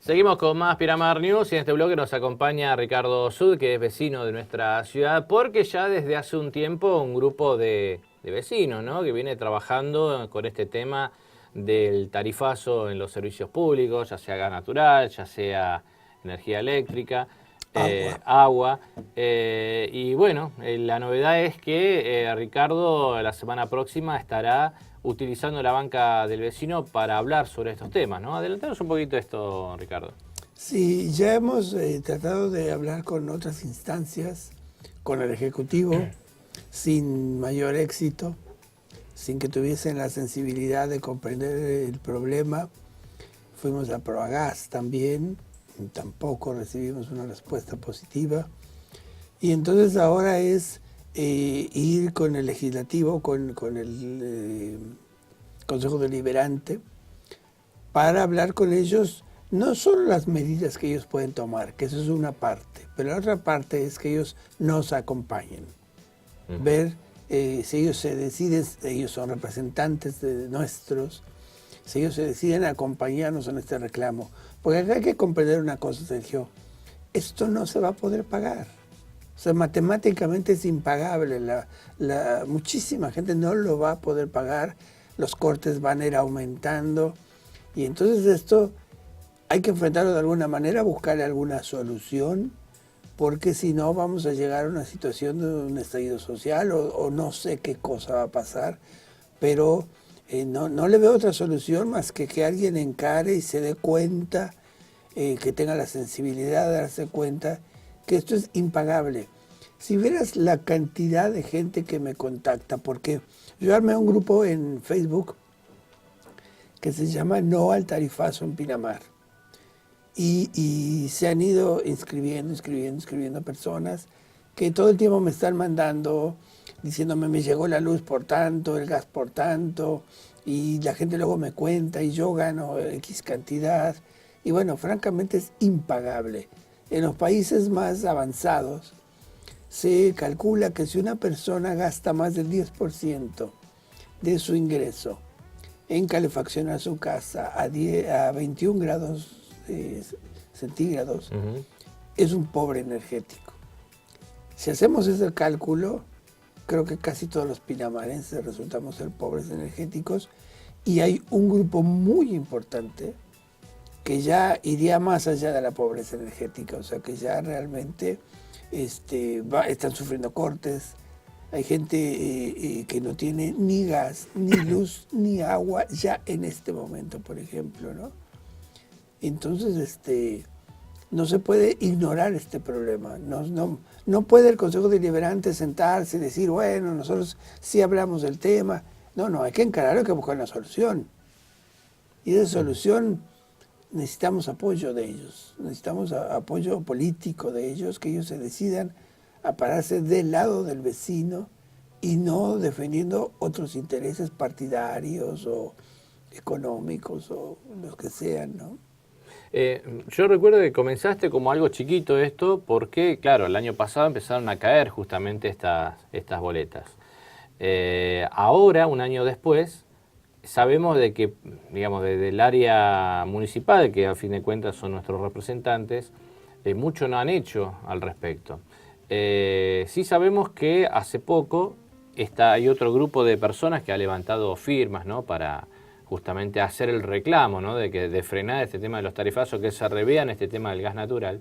Seguimos con más Pinamar News y en este bloque nos acompaña Ricardo Sud, que es vecino de nuestra ciudad, porque ya desde hace un tiempo un grupo de vecinos, ¿no?, que viene trabajando con este tema del tarifazo en los servicios públicos, ya sea gas natural, ya sea energía eléctrica, Agua. agua. Y bueno, la novedad es que Ricardo la semana próxima estará utilizando la banca del vecino para hablar sobre estos temas, ¿no? Adelantanos un poquito esto, Ricardo. Sí, ya hemos tratado de hablar con otras instancias, con el Ejecutivo, sin mayor éxito, sin que tuviesen la sensibilidad de comprender el problema. Fuimos a Proagas también, tampoco recibimos una respuesta positiva. Y entonces ahora es ir con el Legislativo, con el Consejo Deliberante, para hablar con ellos no solo las medidas que ellos pueden tomar, que eso es una parte, pero la otra parte es que ellos nos acompañen. Ver si ellos se deciden, ellos son representantes de nuestros, si ellos se deciden acompañarnos en este reclamo. Porque acá hay que comprender una cosa, Sergio, esto no se va a poder pagar. O sea, matemáticamente es impagable, muchísima gente no lo va a poder pagar, los cortes van a ir aumentando y entonces esto hay que enfrentarlo de alguna manera, buscarle alguna solución, porque si no vamos a llegar a una situación de un estallido social o no sé qué cosa va a pasar, pero no le veo otra solución más que alguien encare y se dé cuenta, que tenga la sensibilidad de darse cuenta que esto es impagable. Si vieras la cantidad de gente que me contacta, porque yo armé un grupo en Facebook que se llama No al Tarifazo en Pinamar. Y se han ido inscribiendo personas que todo el tiempo me están mandando, diciéndome me llegó la luz por tanto, el gas por tanto, y la gente luego me cuenta y yo gano X cantidad. Y bueno, francamente es impagable. En los países más avanzados se calcula que si una persona gasta más del 10% de su ingreso en calefaccionar su casa a 21 grados centígrados, es un pobre energético. Si hacemos ese cálculo, creo que casi todos los pinamarenses resultamos ser pobres energéticos y hay un grupo muy importante que ya iría más allá de la pobreza energética, o sea que ya realmente están sufriendo cortes. Hay gente que no tiene ni gas, ni luz, ni agua ya en este momento, por ejemplo, ¿no? Entonces, no se puede ignorar este problema. No puede el Consejo Deliberante sentarse y decir, bueno, nosotros sí hablamos del tema. No, hay que encararlo, hay que buscar una solución. Y esa solución necesitamos apoyo de ellos, necesitamos apoyo político de ellos, que ellos se decidan a pararse del lado del vecino y no defendiendo otros intereses partidarios o económicos o los que sean, ¿no? Yo recuerdo que comenzaste como algo chiquito esto porque, claro, el año pasado empezaron a caer justamente estas boletas. Ahora, un año después, sabemos de que, digamos, desde el área municipal, que a fin de cuentas son nuestros representantes, mucho no han hecho al respecto. Sí sabemos que hace poco hay otro grupo de personas que ha levantado firmas, ¿no?, para justamente hacer el reclamo, ¿no?, de frenar este tema de los tarifazos, que se revean este tema del gas natural.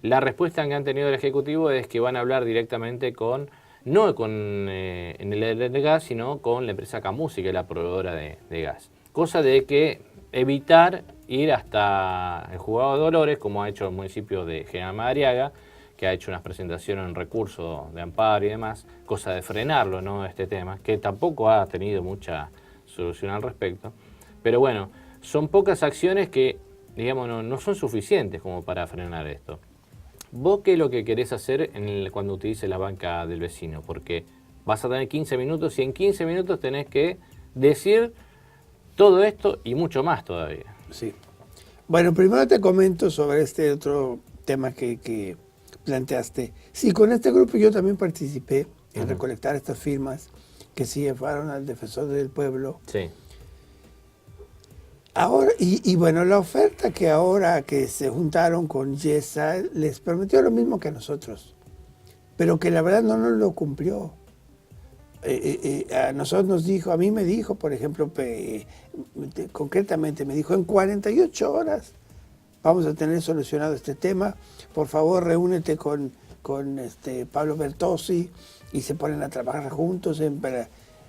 La respuesta que han tenido el Ejecutivo es que van a hablar directamente no con en el gas, sino con la empresa Camusi, que es la proveedora de gas. Cosa de que evitar ir hasta el Juzgado de Dolores, como ha hecho el municipio de General Madariaga, que ha hecho unas presentaciones en recurso de amparo y demás, cosa de frenarlo, ¿no?, este tema, que tampoco ha tenido mucha solución al respecto. Pero bueno, son pocas acciones que, digamos, no son suficientes como para frenar esto. ¿Vos qué es lo que querés hacer cuando utilices la banca del vecino? Porque vas a tener 15 minutos y en 15 minutos tenés que decir todo esto y mucho más todavía. Sí. Bueno, primero te comento sobre este otro tema que planteaste. Sí, con este grupo yo también participé en recolectar estas firmas que sí llevaron al Defensor del Pueblo. Sí. Ahora, y bueno, la oferta que ahora que se juntaron con Yesa les prometió lo mismo que a nosotros, pero que la verdad no nos lo cumplió. A nosotros nos dijo, a mí me dijo, por ejemplo, concretamente me dijo, en 48 horas vamos a tener solucionado este tema, por favor reúnete con Pablo Bertozzi, y se ponen a trabajar juntos.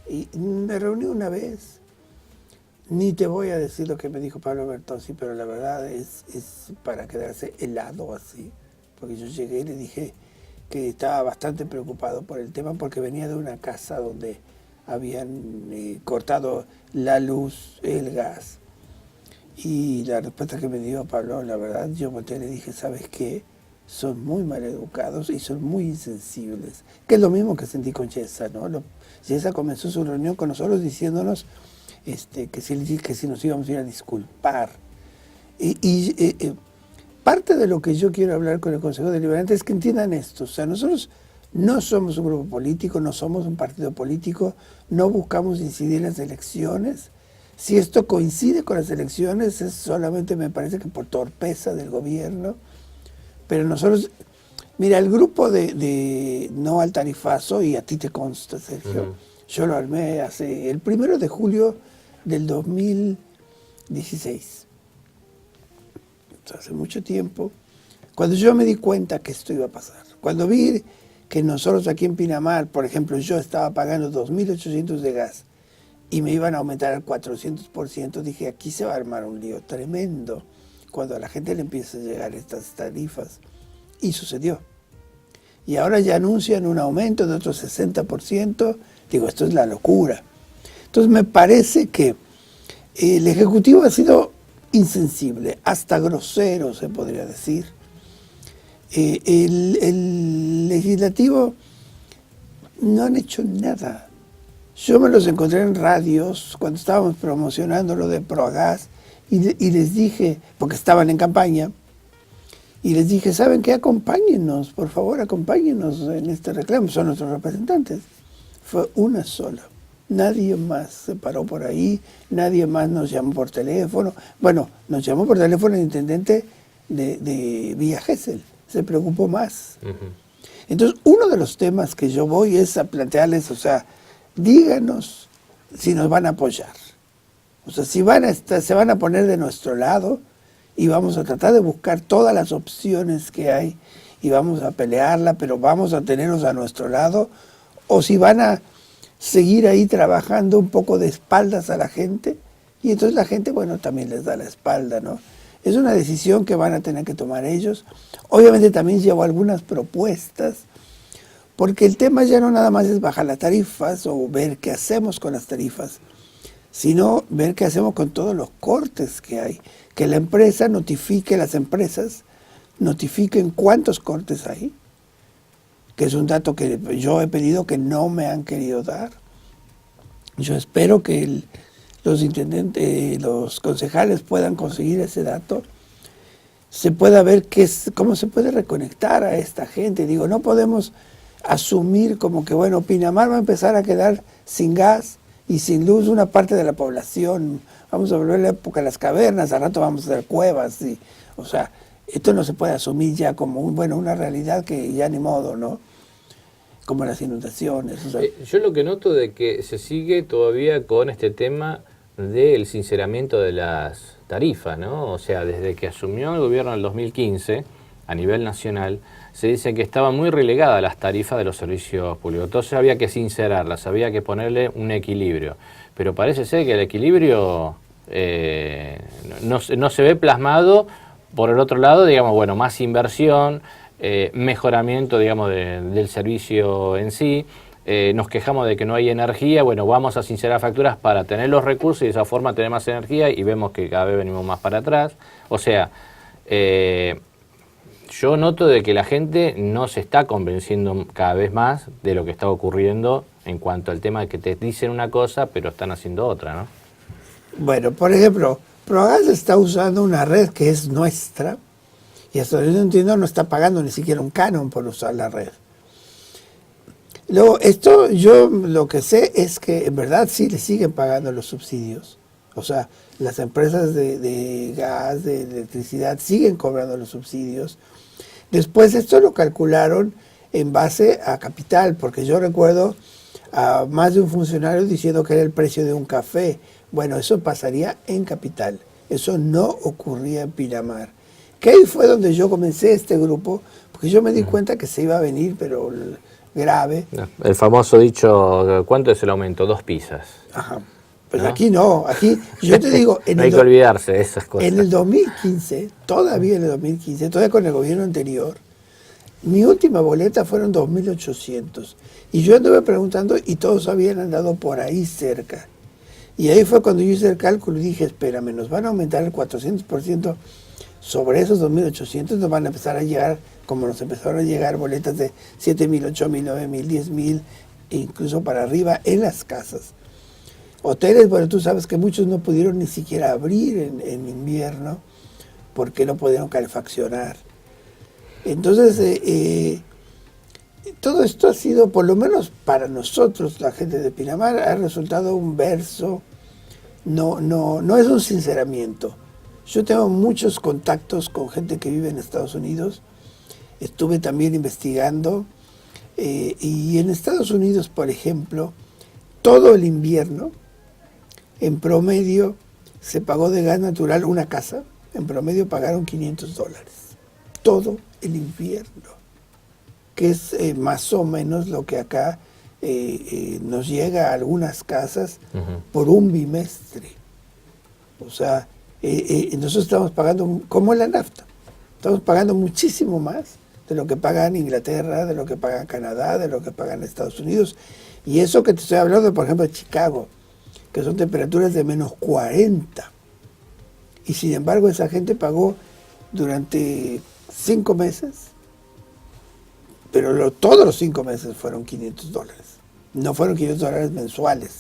Y me reuní una vez, ni te voy a decir lo que me dijo Pablo Bertozzi, pero la verdad es para quedarse helado así, porque yo llegué y le dije que estaba bastante preocupado por el tema, porque venía de una casa donde habían cortado la luz, el gas. Y la respuesta que me dio Pablo, la verdad, yo volteé y le dije, ¿sabes qué? Son muy mal educados y son muy insensibles. Que es lo mismo que sentí con Yesa, ¿no? Yesa comenzó su reunión con nosotros diciéndonos que si nos íbamos a ir a disculpar. Parte de lo que yo quiero hablar con el Consejo Deliberante es que entiendan esto. O sea, nosotros no somos un grupo político, no somos un partido político, no buscamos incidir en las elecciones. Si esto coincide con las elecciones es solamente, me parece, que por torpeza del gobierno. Pero nosotros, mira, el grupo de No al Tarifazo, y a ti te consta, Sergio, yo lo armé el 1 de julio del 2016. Hace mucho tiempo, cuando yo me di cuenta que esto iba a pasar, cuando vi que nosotros aquí en Pinamar, por ejemplo, yo estaba pagando 2.800 de gas y me iban a aumentar al 400%, dije, aquí se va a armar un lío tremendo cuando a la gente le empieza a llegar estas tarifas. Y sucedió. Y ahora ya anuncian un aumento de otro 60%. Digo, esto es la locura. Entonces me parece que el Ejecutivo ha sido insensible, hasta grosero se podría decir. El Legislativo no han hecho nada. Yo me los encontré en radios cuando estábamos promocionando lo de Proagas y les dije, porque estaban en campaña, y les dije, ¿saben qué? Acompáñenos, por favor, acompáñenos en este reclamo, son nuestros representantes. Fue una sola. Nadie más se paró por ahí, nadie más nos llamó por teléfono. Bueno, nos llamó por teléfono el intendente de Villa Gesell, se preocupó más. Entonces, uno de los temas que yo voy es a plantearles, o sea, díganos si nos van a apoyar. O sea, si se van a poner de nuestro lado y vamos a tratar de buscar todas las opciones que hay y vamos a pelearla, pero vamos a tenerlos a nuestro lado, o si van a seguir ahí trabajando un poco de espaldas a la gente, y entonces la gente, bueno, también les da la espalda, ¿no? Es una decisión que van a tener que tomar ellos. Obviamente también llevo algunas propuestas, porque el tema ya no nada más es bajar las tarifas o ver qué hacemos con las tarifas, sino ver qué hacemos con todos los cortes que hay. Que la empresa notifique, las empresas notifiquen cuántos cortes hay, que es un dato que yo he pedido que no me han querido dar. Yo espero que los intendentes, los concejales puedan conseguir ese dato, se pueda ver cómo se puede reconectar a esta gente. Digo, no podemos asumir como que, bueno, Pinamar va a empezar a quedar sin gas y sin luz una parte de la población. Vamos a volver a la época de las cavernas, al rato vamos a hacer cuevas. O sea, esto no se puede asumir ya como una realidad que ya ni modo, ¿no? Como las inundaciones. O sea. Yo lo que noto de que se sigue todavía con este tema del sinceramiento de las tarifas, ¿no? O sea, desde que asumió el gobierno en el 2015, a nivel nacional, se dice que estaban muy relegadas las tarifas de los servicios públicos. Entonces había que sincerarlas, había que ponerle un equilibrio. Pero parece ser que el equilibrio no se ve plasmado. Por el otro lado, digamos, bueno, más inversión, mejoramiento, digamos, del servicio en sí. Nos quejamos de que no hay energía, bueno, vamos a sincerar facturas para tener los recursos y de esa forma tener más energía, y vemos que cada vez venimos más para atrás. O sea, yo noto de que la gente no se está convenciendo cada vez más de lo que está ocurriendo en cuanto al tema de que te dicen una cosa pero están haciendo otra, ¿no? Bueno, por ejemplo, Proagas está usando una red que es nuestra y hasta donde yo entiendo no está pagando ni siquiera un canon por usar la red. Luego, yo lo que sé es que en verdad sí le siguen pagando los subsidios. O sea, las empresas de gas, de electricidad, siguen cobrando los subsidios. Después esto lo calcularon en base a capital, porque yo recuerdo a más de un funcionario diciendo que era el precio de un café. Bueno, eso pasaría en capital. Eso no ocurría en Pinamar. Que ahí fue donde yo comencé este grupo, porque yo me di cuenta que se iba a venir, pero grave. El famoso dicho, ¿cuánto es el aumento? 2 pizzas. Ajá. Pero ¿no? aquí no, aquí yo te digo... No hay que olvidarse de esas cosas. En el 2015, todavía en el 2015, todavía con el gobierno anterior, mi última boleta fueron 2.800. Y yo anduve preguntando y todos habían andado por ahí cerca. Y ahí fue cuando yo hice el cálculo y dije, espérame, nos van a aumentar el 400%. Sobre esos 2.800 nos van a empezar a llegar, como nos empezaron a llegar boletas de 7.000, 8.000, 9.000, 10.000, e incluso para arriba en las casas. Hoteles, bueno, tú sabes que muchos no pudieron ni siquiera abrir en invierno porque no pudieron calefaccionar. Entonces, todo esto ha sido, por lo menos para nosotros, la gente de Pinamar, ha resultado un verso, no es un sinceramiento. Yo tengo muchos contactos con gente que vive en Estados Unidos, estuve también investigando, y en Estados Unidos, por ejemplo, todo el invierno, en promedio, se pagó de gas natural una casa, en promedio pagaron $500. Todo el invierno, que es más o menos lo que acá nos llega a algunas casas por un bimestre. O sea, nosotros estamos pagando, como la nafta, estamos pagando muchísimo más de lo que pagan Inglaterra, de lo que pagan Canadá, de lo que pagan Estados Unidos. Y eso que te estoy hablando, por ejemplo, de Chicago, que son temperaturas de menos 40. Y sin embargo esa gente pagó durante 5 meses, pero todos los 5 meses fueron $500. No fueron $500 mensuales.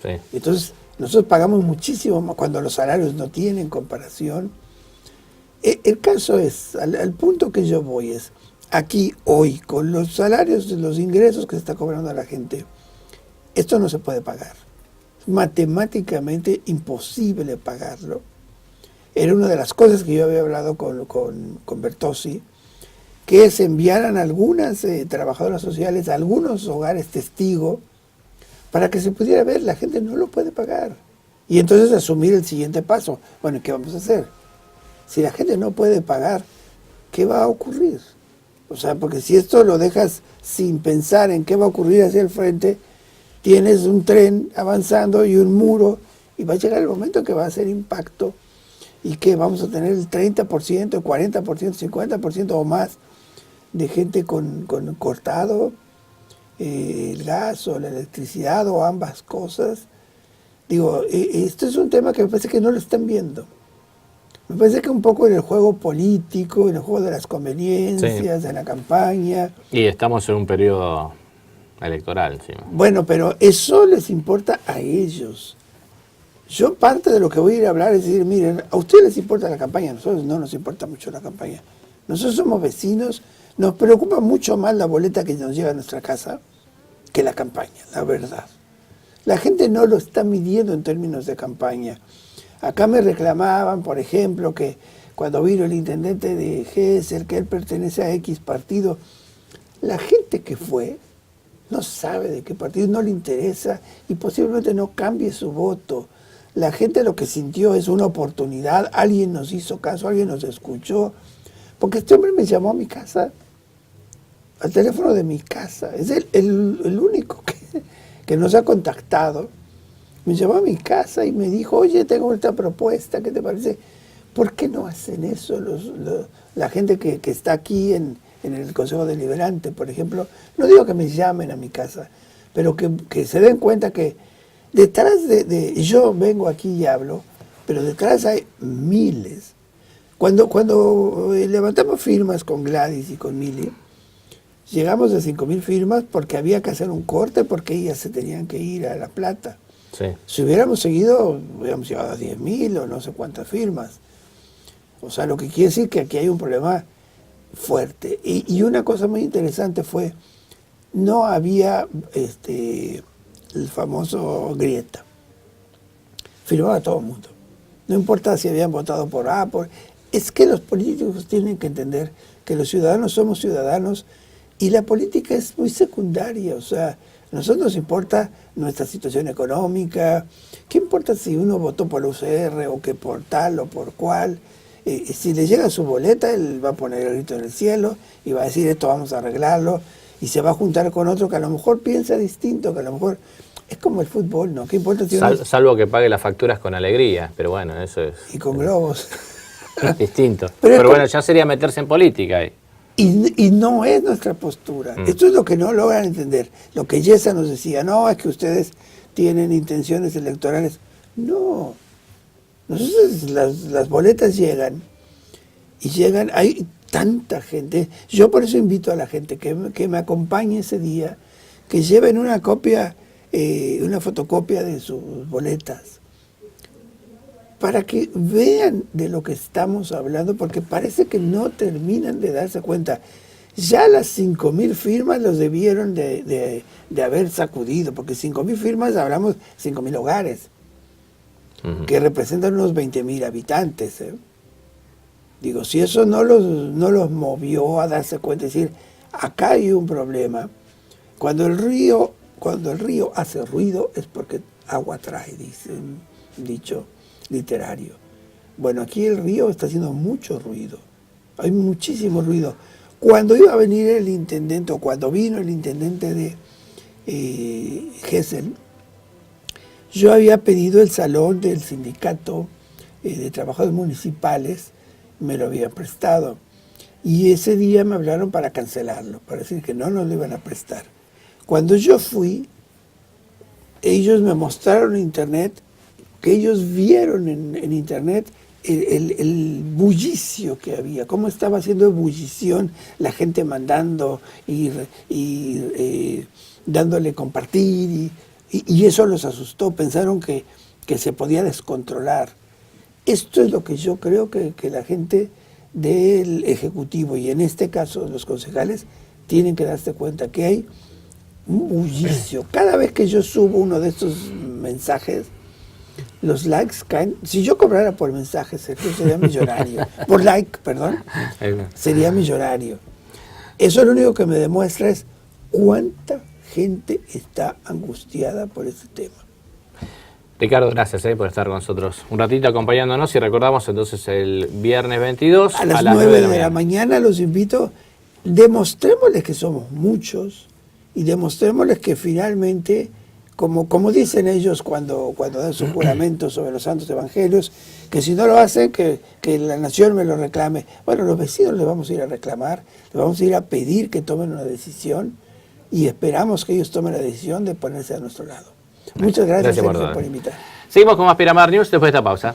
Sí. Entonces, nosotros pagamos muchísimo más cuando los salarios no tienen comparación. El caso es, al punto que yo voy es, aquí hoy, con los salarios, los ingresos que se está cobrando a la gente, esto no se puede pagar. Matemáticamente imposible pagarlo. Era una de las cosas que yo había hablado con Bertozzi, que es enviaran algunas trabajadoras sociales a algunos hogares testigo para que se pudiera ver, la gente no lo puede pagar. Y entonces asumir el siguiente paso. Bueno, ¿qué vamos a hacer? Si la gente no puede pagar, ¿qué va a ocurrir? O sea, porque si esto lo dejas sin pensar en qué va a ocurrir hacia el frente, tienes un tren avanzando y un muro, y va a llegar el momento que va a hacer impacto y que vamos a tener el 30%, el 40%, 50% o más de gente con cortado el gas o la electricidad o ambas cosas. Digo, esto es un tema que me parece que no lo están viendo. Me parece que un poco en el juego político, en el juego de las conveniencias, de la campaña. Y estamos en un periodo electoral, sí. Bueno, pero eso les importa a ellos. Yo parte de lo que voy a ir a hablar es decir, miren, a ustedes les importa la campaña, a nosotros no nos importa mucho la campaña. Nosotros somos vecinos, nos preocupa mucho más la boleta que nos llega a nuestra casa que la campaña, la verdad. La gente no lo está midiendo en términos de campaña. Acá me reclamaban, por ejemplo, que cuando vino el intendente de Gesell, que él pertenece a X partido, la gente que fue no sabe de qué partido, no le interesa y posiblemente no cambie su voto. La gente lo que sintió es una oportunidad, alguien nos hizo caso, alguien nos escuchó, porque este hombre me llamó a mi casa, al teléfono de mi casa, es el único que nos ha contactado. Me llamó a mi casa y me dijo, oye, tengo esta propuesta, ¿qué te parece? ¿Por qué no hacen eso la gente que está aquí en el Consejo Deliberante, por ejemplo? No digo que me llamen a mi casa, pero que se den cuenta que detrás yo vengo aquí y hablo, pero detrás hay miles. Cuando levantamos firmas con Gladys y con Mili, llegamos a 5.000 firmas porque había que hacer un corte porque ellas se tenían que ir a La Plata. Sí. Si hubiéramos seguido, hubiéramos llegado a 10.000 o no sé cuántas firmas. O sea, lo que quiere decir que aquí hay un problema fuerte. Y una cosa muy interesante fue, no había el famoso grieta. firmaba todo el mundo. No importa si habían votado por A, por... Es que los políticos tienen que entender que los ciudadanos somos ciudadanos y la política es muy secundaria. O sea, a nosotros nos importa nuestra situación económica. ¿Qué importa si uno votó por UCR o que por tal o por cual? Si le llega su boleta, él va a poner el grito en el cielo y va a decir esto vamos a arreglarlo, y se va a juntar con otro que a lo mejor piensa distinto, que a lo mejor es como el fútbol, ¿no? ¿Qué importa si Salvo que pague las facturas con alegría, pero bueno, eso es... Y con globos. Distinto. Pero bueno, ya sería meterse en política ahí. Y no es nuestra postura. Esto es lo que no logran entender. Lo que Yesa nos decía, no, es que ustedes tienen intenciones electorales. No. Nosotros las boletas llegan, y llegan, hay tanta gente. Yo por eso invito a la gente que me acompañe ese día, que lleven una copia, una fotocopia de sus boletas, para que vean de lo que estamos hablando, porque parece que no terminan de darse cuenta. Ya las 5.000 firmas los debieron de haber sacudido, porque 5.000 firmas, hablamos 5.000 hogares, que representan unos 20.000 habitantes. Digo, si eso no los movió a darse cuenta, es decir, acá hay un problema. Cuando el río hace ruido es porque agua trae, dice un dicho literario. Bueno, aquí el río está haciendo mucho ruido, hay muchísimo ruido. Cuando iba a venir el intendente, o cuando vino el intendente de Gesell, yo había pedido el salón del sindicato de trabajadores municipales, me lo habían prestado, y ese día me hablaron para cancelarlo, para decir que no nos lo iban a prestar. Cuando yo fui, ellos me mostraron en internet, que ellos vieron en internet el bullicio que había, cómo estaba haciendo ebullición la gente mandando y dándole compartir, y eso los asustó, pensaron que se podía descontrolar. Esto es lo que yo creo que la gente del Ejecutivo, y en este caso los concejales, tienen que darse cuenta que hay un bullicio. Cada vez que yo subo uno de estos mensajes, los likes caen. Si yo cobrara por mensajes, Sergio, sería millonario. Por like, perdón, sería millonario. Eso lo único que me demuestra es cuánta gente está angustiada por este tema. Ricardo, gracias por estar con nosotros un ratito acompañándonos, y recordamos entonces el viernes 22 a las 9 de la mañana. Los invito, demostrémosles que somos muchos y demostrémosles que finalmente, como dicen ellos cuando dan su juramento sobre los santos evangelios, que si no lo hacen, que la nación me lo reclame. Bueno, los vecinos les vamos a ir a reclamar, les vamos a ir a pedir que tomen una decisión, y esperamos que ellos tomen la decisión de ponerse a nuestro lado. Muchas gracias, Sergio, por invitar. Seguimos con más Miramar News después de esta pausa.